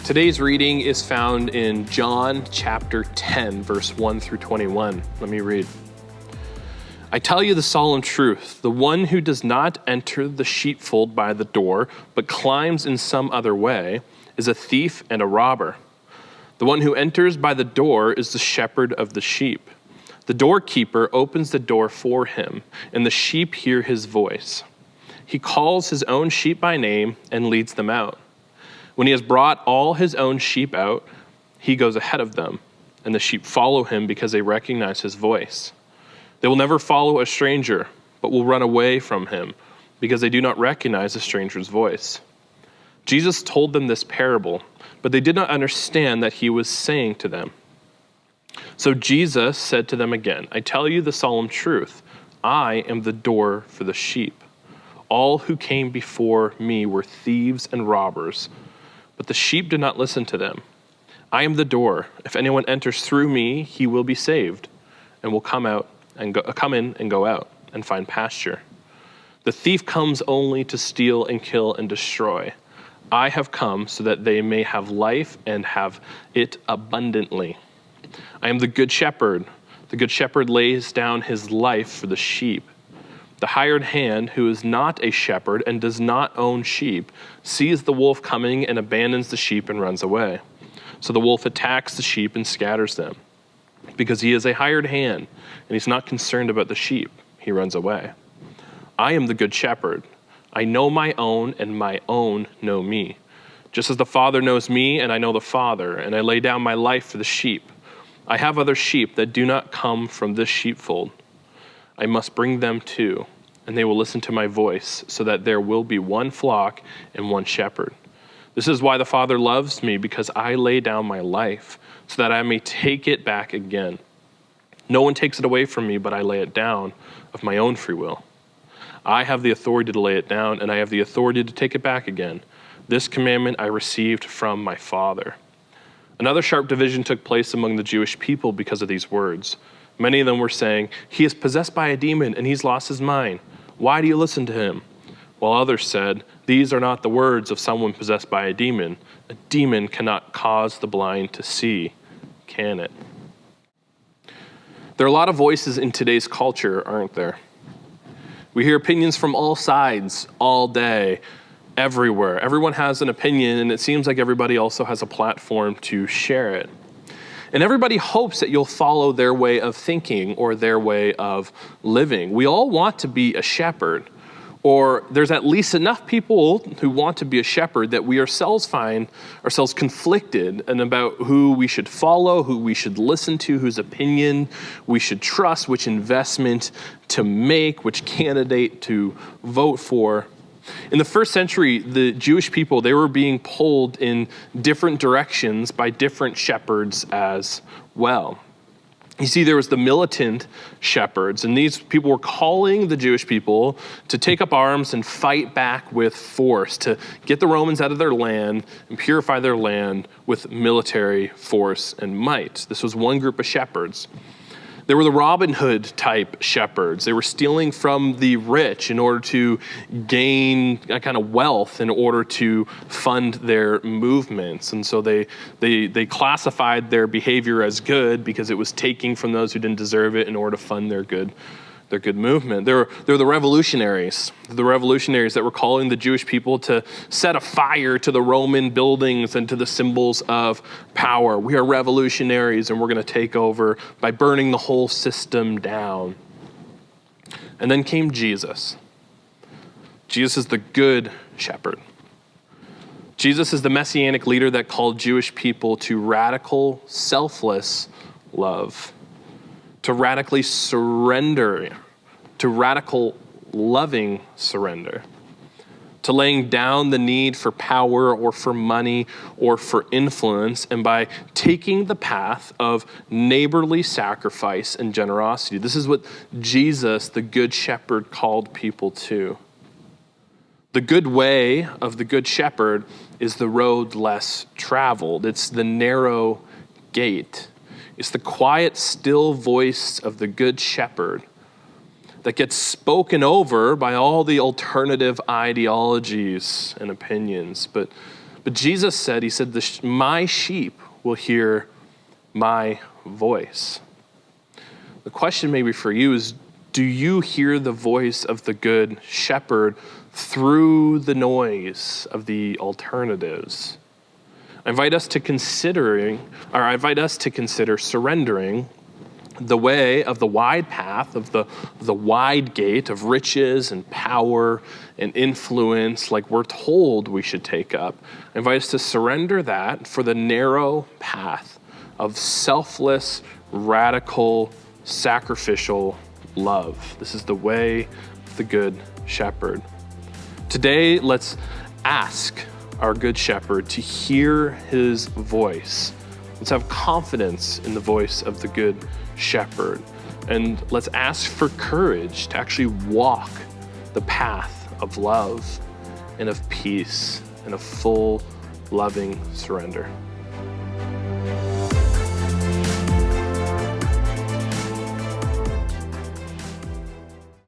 Today's reading is found in John chapter 10, verse 1 through 21. Let me read. I tell you the solemn truth, the one who does not enter the sheepfold by the door, but climbs in some other way, is a thief and a robber. The one who enters by the door is the shepherd of the sheep. The doorkeeper opens the door for him, and the sheep hear his voice. He calls his own sheep by name and leads them out. When he has brought all his own sheep out, he goes ahead of them, and the sheep follow him because they recognize his voice. They will never follow a stranger, but will run away from him because they do not recognize a stranger's voice. Jesus told them this parable, but they did not understand that he was saying to them. So Jesus said to them again, I tell you the solemn truth, I am the door for the sheep. All who came before me were thieves and robbers, but the sheep did not listen to them. I am the door. If anyone enters through me, he will be saved, and will come in and go out and find pasture. The thief comes only to steal and kill and destroy. I have come so that they may have life and have it abundantly. I am the good shepherd. The good shepherd lays down his life for the sheep. The hired hand, who is not a shepherd and does not own sheep, sees the wolf coming and abandons the sheep and runs away. So the wolf attacks the sheep and scatters them. Because he is a hired hand and he's not concerned about the sheep, he runs away. I am the good shepherd. I know my own and my own know me. Just as the Father knows me and I know the Father, and I lay down my life for the sheep. I have other sheep that do not come from this sheepfold. I must bring them too, and they will listen to my voice, so that there will be one flock and one shepherd. This is why the Father loves me, because I lay down my life, so that I may take it back again. No one takes it away from me, but I lay it down of my own free will. I have the authority to lay it down, and I have the authority to take it back again. This commandment I received from my Father. Another sharp division took place among the Jewish people because of these words. Many of them were saying, he is possessed by a demon and he's lost his mind. Why do you listen to him? While others said, these are not the words of someone possessed by a demon. A demon cannot cause the blind to see, can it? There are a lot of voices in today's culture, aren't there? We hear opinions from all sides, all day, everywhere. Everyone has an opinion, and it seems like everybody also has a platform to share it. And everybody hopes that you'll follow their way of thinking or their way of living. We all want to be a shepherd, or there's at least enough people who want to be a shepherd that we ourselves find ourselves conflicted and about who we should follow, who we should listen to, whose opinion we should trust, which investment to make, which candidate to vote for. In the first century, the Jewish people, they were being pulled in different directions by different shepherds as well. You see, there was the militant shepherds, and these people were calling the Jewish people to take up arms and fight back with force, to get the Romans out of their land and purify their land with military force and might. This was one group of shepherds. There were the Robin Hood type shepherds. They were stealing from the rich in order to gain a kind of wealth in order to fund their movements. And so they classified their behavior as good because it was taking from those who didn't deserve it in order to fund their good movement. There were the revolutionaries that were calling the Jewish people to set a fire to the Roman buildings and to the symbols of power. We are revolutionaries and we're going to take over by burning the whole system down. And then came Jesus. Jesus is the good shepherd. Jesus is the messianic leader that called Jewish people to radical, selfless love, to radically surrender, to radical loving surrender, to laying down the need for power or for money or for influence, and by taking the path of neighborly sacrifice and generosity. This is what Jesus, the Good Shepherd, called people to. The good way of the Good Shepherd is the road less traveled. It's the narrow gate. It's the quiet, still voice of the Good Shepherd that gets spoken over by all the alternative ideologies and opinions. But But Jesus said, he said, my sheep will hear my voice. The question maybe for you is, do you hear the voice of the good shepherd through the noise of the alternatives? I invite us to consider surrendering the way of the wide path, of the wide gate of riches and power and influence, like we're told we should take up. I invite us to surrender that for the narrow path of selfless, radical, sacrificial love. This is the way of the Good Shepherd. Today, let's ask our Good Shepherd to hear his voice. Let's have confidence in the voice of the Good Shepherd. And let's ask for courage to actually walk the path of love and of peace and of full, loving surrender.